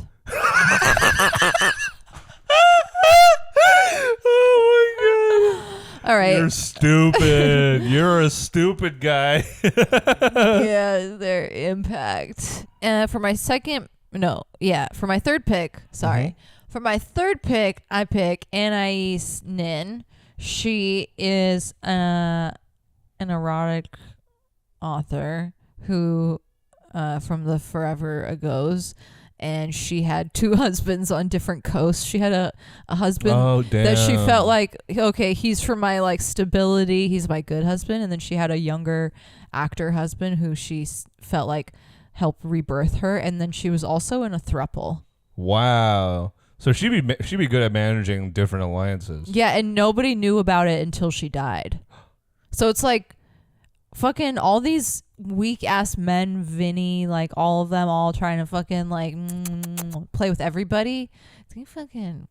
Oh my god. All right. You're stupid. You're a stupid guy. Yeah, their impact. For my third pick, For my third pick, I pick Anais Nin. She is an erotic author who from the forever agos, and she had 2 husbands on different coasts. She had a husband that she felt like, okay, he's for my like stability, he's my good husband, and then she had a younger actor husband who she felt like helped rebirth her, and then she was also in a throuple. Wow. So she'd be good at managing different alliances. Yeah, and nobody knew about it until she died. So it's like fucking all these weak ass men, Vinny, like all of them, all trying to fucking like play with everybody. You fucking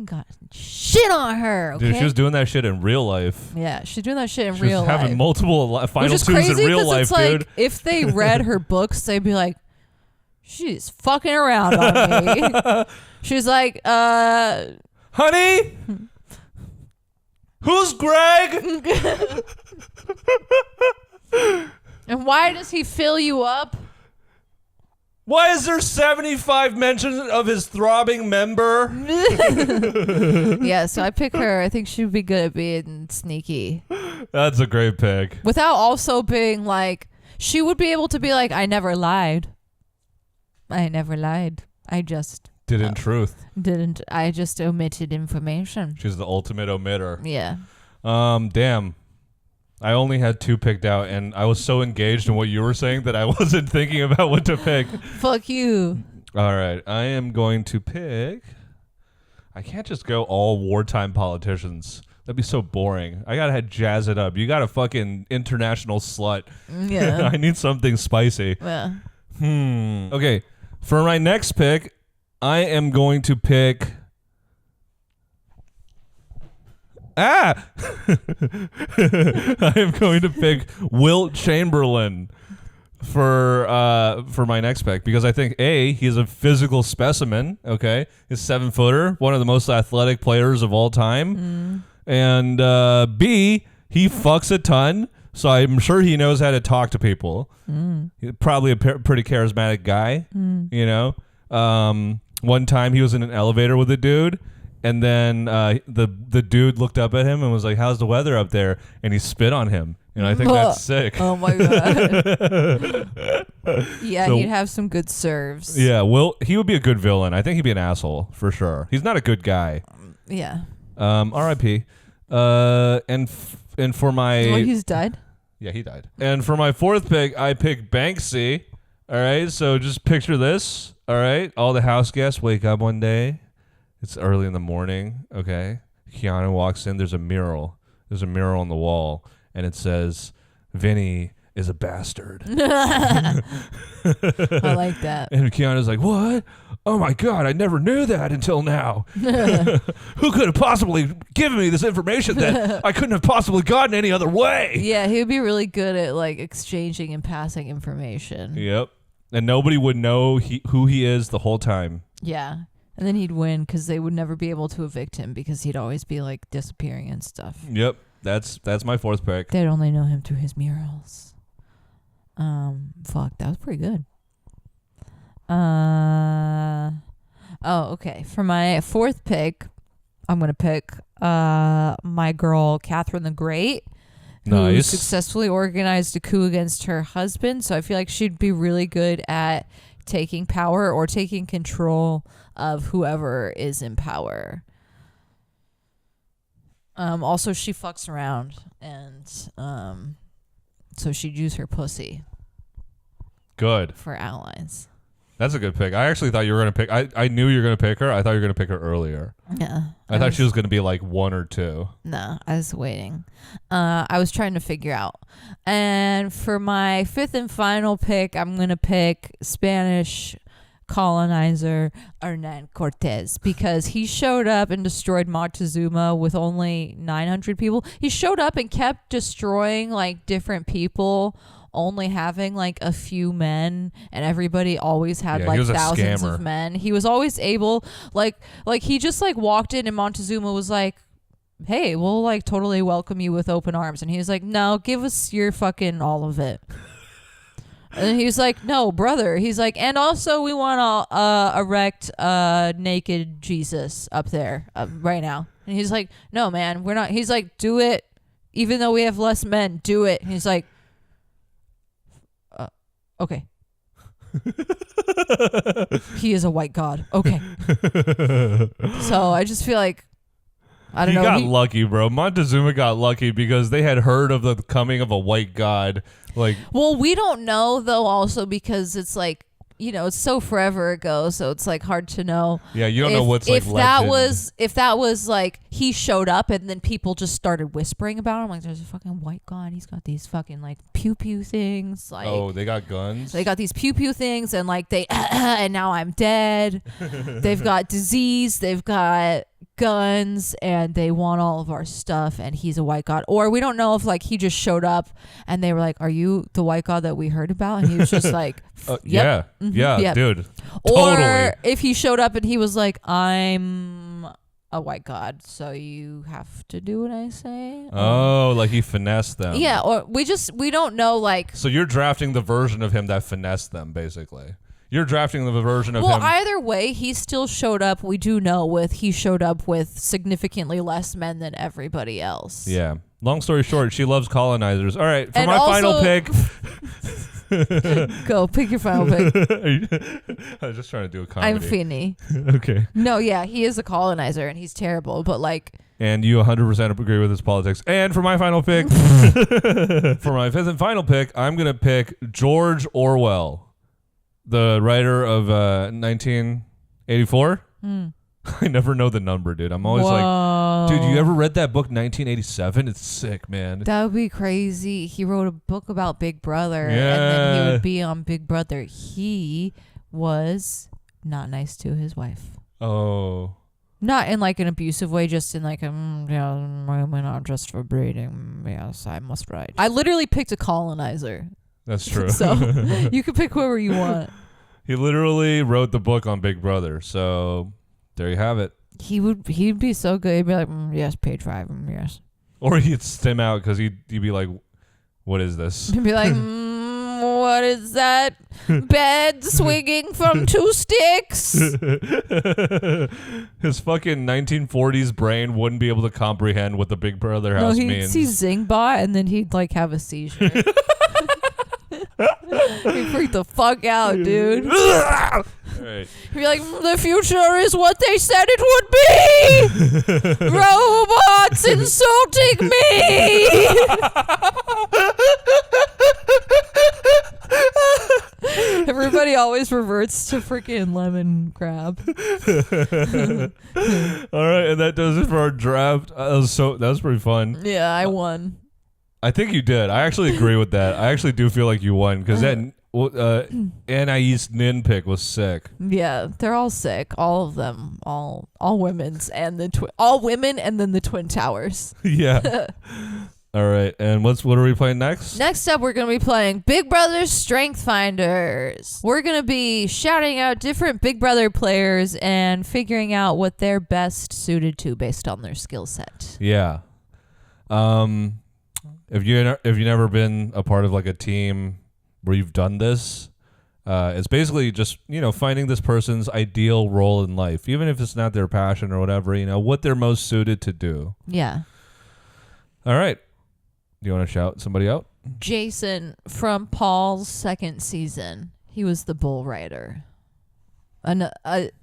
got shit on her. Okay? Dude, she was doing that shit in real life. Yeah, she's doing that shit in real life. Having multiple final twos in real life, like, dude. If they read her books, they'd be like, she's fucking around on me. She's like, honey, who's Greg? And why does he fill you up? Why is there 75 mentions of his throbbing member? Yeah, so I pick her. I think she'd be good at being sneaky. That's a great pick. Without also being like, she would be able to be like, I never lied. I just I just omitted information. She's the ultimate omitter. Yeah. Damn. I only had 2 picked out, and I was so engaged in what you were saying that I wasn't thinking about what to pick. Fuck you. All right. I am going to pick... I can't just go all wartime politicians. That'd be so boring. I gotta jazz it up. You got a fucking international slut. Yeah. I need something spicy. Yeah. Okay. For my next pick, I am going to pick... I am going to pick Wilt Chamberlain for my next pick because I think A, he's a physical specimen. Okay, he's 7-footer, one of the most athletic players of all time, and B, he fucks a ton. So I'm sure he knows how to talk to people. He's probably a pretty charismatic guy, you know. One time he was in an elevator with a dude, and then the dude looked up at him and was like, "How's the weather up there?" And he spit on him. And I think that's sick. Oh my god. Yeah, so, he'd have some good serves. Yeah, he would be a good villain. I think he'd be an asshole for sure. He's not a good guy. Yeah. R.I.P. And for my he's died. Yeah, he died. And for my fourth pick, I picked Banksy. All right, so just picture this. All right, all the house guests wake up one day. It's early in the morning. Okay, Keanu walks in. There's a mural. There's a mural on the wall, and it says, "Vinny is a bastard." I like that. And Keanu's like, "What? Oh my God, I never knew that until now. Who could have possibly given me this information that I couldn't have possibly gotten any other way?" Yeah, he would be really good at like exchanging and passing information. Yep. And nobody would know who he is the whole time. Yeah. And then he'd win because they would never be able to evict him because he'd always be like disappearing and stuff. Yep. That's my fourth pick. They'd only know him through his murals. Fuck, that was pretty good. Okay. For my fourth pick, I'm gonna pick my girl Catherine the Great, who successfully organized a coup against her husband. So I feel like she'd be really good at taking power or taking control of whoever is in power. Also, she fucks around, and so she'd use her pussy. Good. For allies. That's a good pick. I actually thought you were going to pick... I knew you were going to pick her. I thought you were going to pick her earlier. Yeah. I thought she was going to be like 1 or 2. No, I was waiting. I was trying to figure out. And for my fifth and final pick, I'm going to pick Spanish colonizer Hernan Cortez, because he showed up and destroyed Montezuma with only 900 people. He showed up and kept destroying like different people, only having like a few men, and everybody always had like thousands of men. He was always able, like he just like walked in and Montezuma was like, "Hey, we'll like totally welcome you with open arms," and he was like, "No, give us your fucking all of it." And he was like, "No, brother." He's like, "And also we want to erect naked Jesus up there right now." And he's like, "No, man, we're not." He's like, "Do it, even though we have less men. Do it." And he's like, "Okay." He is a white god. Okay. So I just feel like, I don't know. He got lucky, bro. Montezuma got lucky because they had heard of the coming of a white god. Like, well, we don't know though. Also, because it's like, you know, it's so forever ago, so it's like hard to know. Yeah, you don't know what's like legend. If that was like he showed up and then people just started whispering about him, like there's a fucking white god. He's got these fucking like pew pew things. Like, oh, they got guns. They got these pew pew things, and like they and now I'm dead. They've got disease. They've got guns, and they want all of our stuff, and he's a white god. Or we don't know if like he just showed up and they were like, "Are you the white god that we heard about?" And he was just like, "Yep. Yeah, dude." Or totally. If he showed up and he was like, "I'm a white god, so you have to do what I say." Oh, like he finessed them. Yeah, or we don't know, like. So you're drafting the version of him that finessed them, basically. You're drafting the version of him. Well, either way, he still showed up. We do know he showed up with significantly less men than everybody else. Yeah. Long story short, she loves colonizers. All right, for my final pick. Go, pick your final pick. I was just trying to do a comedy. I'm Finny. Okay. No, yeah, he is a colonizer and he's terrible, but like. And you 100% agree with his politics. And for my final pick, for my fifth and final pick, I'm going to pick George Orwell, the writer of 1984. I never know the number, dude. I'm always like, dude, you ever read that book 1987? It's sick, man. That would be crazy. He wrote a book about Big Brother, yeah. And then he would be on Big Brother. He was not nice to his wife. Oh. Not in like an abusive way, just in like, women are just for breeding. Yes, I must write. I literally picked a colonizer. That's true. So you can pick whoever you want. He literally wrote the book on Big Brother, so there you have it. He'd be so good. He'd be like, yes, page 5, yes. Or he'd stim out because he'd be like, What is this? He'd be like, what is that? Bed swinging from 2 sticks? His fucking 1940s brain wouldn't be able to comprehend what the Big Brother house means. He'd see Zingbot and then he'd like have a seizure. He'd freak the fuck out, dude. Right. He'd be like, the future is what they said it would be. Robots insulting me. Everybody always reverts to freaking lemon crab. All right, and that does it for our draft. That was pretty fun. Yeah, I won. I think you did. I actually agree with that. I actually do feel like you won because that Anais Nin pick was sick. Yeah, they're all sick. All of them. All women's and all women and then the Twin Towers. Yeah. All right, and what are we playing next? Next up, we're going to be playing Big Brother's Strength Finders. We're going to be shouting out different Big Brother players and figuring out what they're best suited to based on their skill set. Yeah. If you've never been a part of like a team where you've done this, it's basically just, finding this person's ideal role in life, even if it's not their passion or whatever, what they're most suited to do. Yeah. All right. Do you want to shout somebody out? Jason from Paul's second season. He was the bull rider. And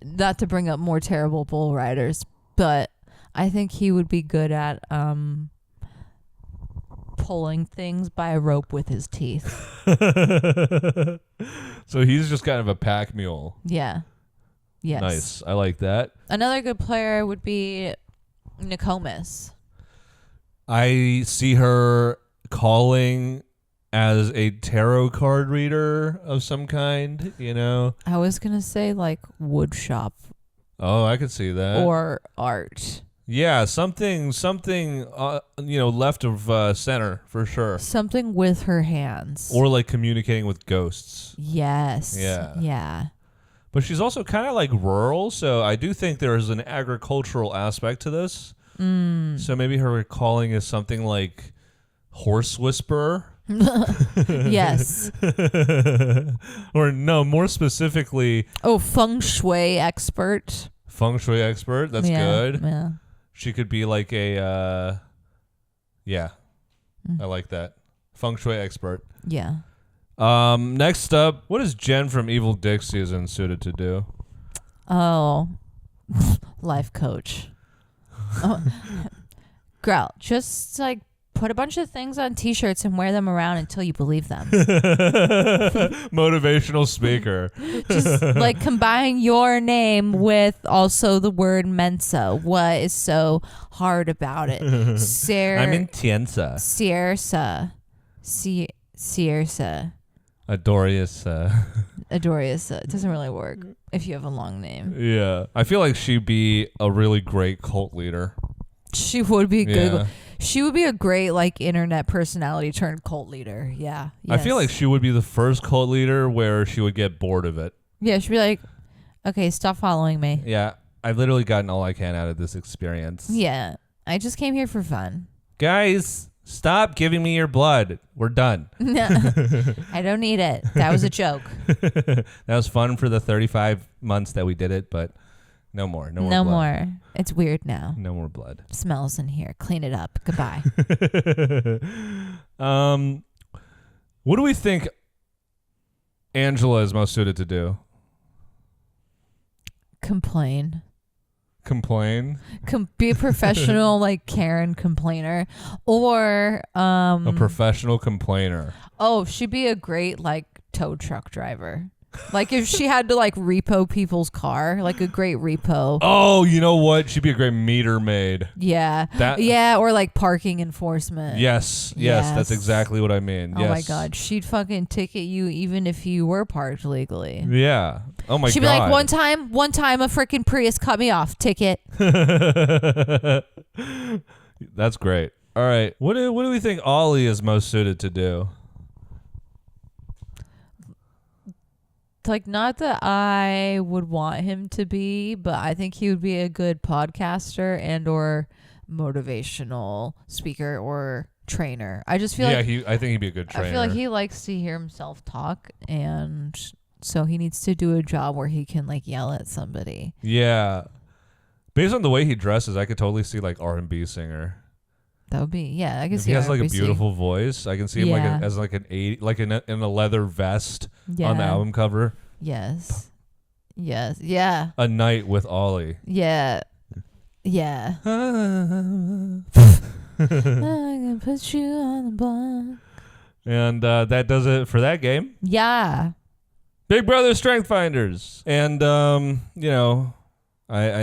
not to bring up more terrible bull riders, but I think he would be good at pulling things by a rope with his teeth. So he's just kind of a pack mule. Yeah. Yes. Nice. I like that. Another good player would be Nokomis. I see her calling as a tarot card reader of some kind, I was going to say like wood shop. Oh, I could see that. Or art. Yeah, something left of center for sure. Something with her hands. Or like communicating with ghosts. Yes. Yeah. Yeah. But she's also kind of like rural, so I do think there is an agricultural aspect to this. So maybe her calling is something like horse whisperer. Yes. Or no, more specifically. Oh, feng shui expert. Feng shui expert. That's good. Yeah. She could be like a, I like that. Feng shui expert. Yeah. Next up, what is Jen from Evil Dick Season suited to do? Oh, life coach. Girl, just like put a bunch of things on t-shirts and wear them around until you believe them. Motivational speaker. Just like combine your name with also the word Mensa. What is so hard about it? I'm in Tiansa. Siersa. Adouria. It doesn't really work if you have a long name. Yeah. I feel like she'd be a really great cult leader. She would be good. Yeah. She would be a great like internet personality turned cult leader. Yeah. Yes. I feel like she would be the first cult leader where she would get bored of it. Yeah, she'd be like, okay, stop following me. Yeah. I've literally gotten all I can out of this experience. Yeah. I just came here for fun. Guys, stop giving me your blood. We're done. No, I don't need it. That was a joke. That was fun for the 35 months that we did it, but no more. No more. No blood. more. It's weird now. No more blood. Smells in here. Clean it up. Goodbye. What do we think Angela is most suited to do? Complain. Be a professional like Karen complainer, or a professional complainer. Oh, she'd be a great like tow truck driver. Like if she had to like repo people's car, like a great repo. Oh, you know what? She'd be a great meter maid. Yeah. Or like parking enforcement. Yes, that's exactly what I mean. Oh my God, she'd fucking ticket you even if you were parked legally. Yeah. Oh my God. She'd be like, one time a freaking Prius cut me off. Ticket. That's great. All right. What do we think Ollie is most suited to do? Like, not that I would want him to be, but I think he would be a good podcaster and or motivational speaker or trainer. I just feel I think he'd be a good trainer. I feel like he likes to hear himself talk, and so he needs to do a job where he can like yell at somebody. Yeah. Based on the way he dresses, I could totally see like R&B singer. That would be I can see. He has like a beautiful voice. I can see him as like an 80, like in a leather vest on the album cover. Yes. Yeah. A Night with Ollie. Yeah. I can put you on the block. And that does it for that game. Yeah. Big Brother Strength Finders. And I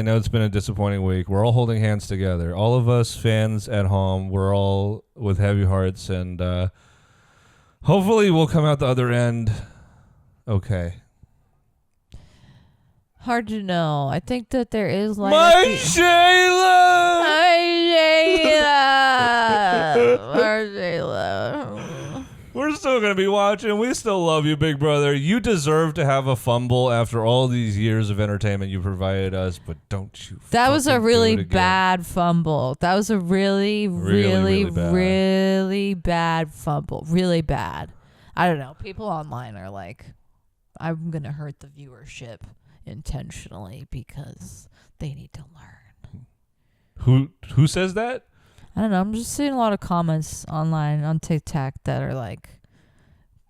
know it's been a disappointing week. We're all holding hands together. All of us fans at home, we're all with heavy hearts, and hopefully we'll come out the other end okay. Hard to know. I think that there is like My Shayla! My Shayla. We're still going to be watching. We still love you, Big Brother. You deserve to have a fumble after all these years of entertainment you provided us, but don't you That was a really bad fumble. That was a really bad fumble. Really bad. I don't know. People online are like, I'm going to hurt the viewership intentionally because they need to learn. Who says that? I don't know. I'm just seeing a lot of comments online on TikTok that are like,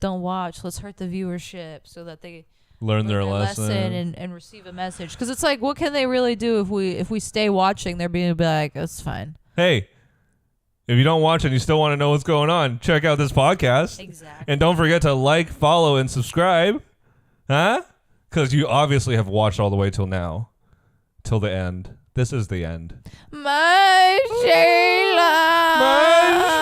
don't watch. Let's hurt the viewership so that they learn their lesson and receive a message. Because it's like, what can they really do if we stay watching? They're being like, that's fine. Hey, if you don't watch and you still want to know what's going on, check out this podcast. Exactly. And don't forget to like, follow, and subscribe. Huh? Because you obviously have watched all the way till now. Till the end. This is the end. My Shayla.